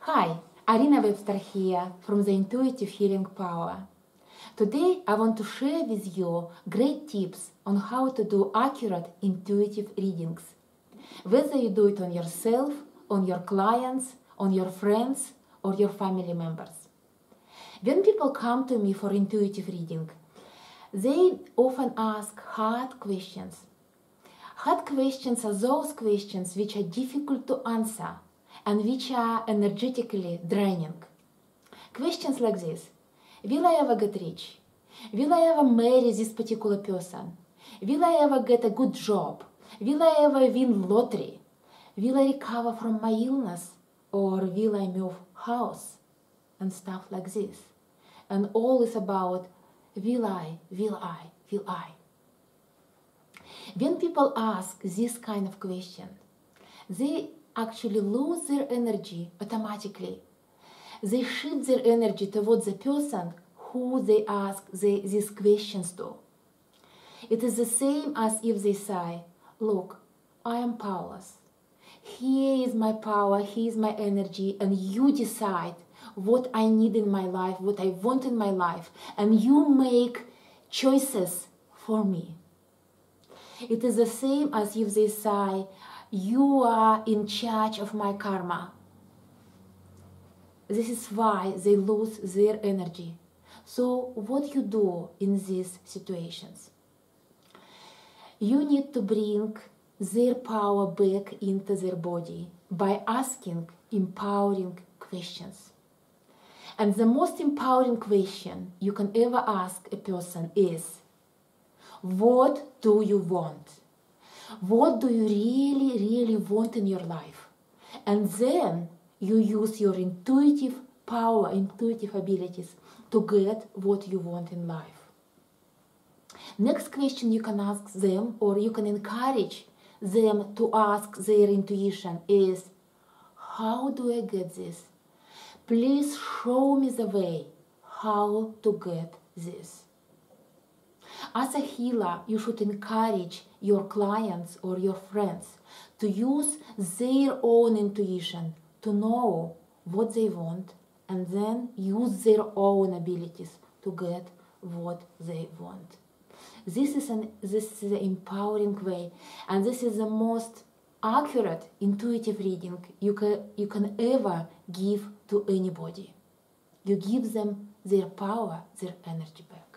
Hi, Arina Webster here from the Intuitive Healing Power. Today I want to share with you great tips on how to do accurate intuitive readings. Whether you do it on yourself, on your clients, on your friends, or your family members. When people come to me for intuitive reading, they often ask hard questions. Hard questions are those questions which are difficult to answer and which are energetically draining. Questions like this: will I ever get rich? Will I ever marry this particular person? Will I ever get a good job? Will I ever win lottery? Will I recover from my illness? Or will I move house? And stuff like this. And all is about will I? When people ask this kind of question, they actually lose their energy automatically. They shift their energy towards the person who they ask these questions to. It is the same as if they say, look, I am powerless. Here is my power, here is my energy, and you decide what I need in my life, what I want in my life, and you make choices for me. It is the same as if they say, you are in charge of my karma. This is why they lose their energy. So what you do in these situations? You need to bring their power back into their body by asking empowering questions. And the most empowering question you can ever ask a person is, what do you want? What do you really want in your life? And then you use your intuitive power, intuitive abilities to get what you want in life. Next question you can ask them, or you can encourage them to ask their intuition is, how do I get this? Please show me the way how to get this. As a healer, you should encourage your clients or your friends to use their own intuition to know what they want and then use their own abilities to get what they want. This is the empowering way, and this is the most accurate intuitive reading you can ever give to anybody. You give them their power, their energy back.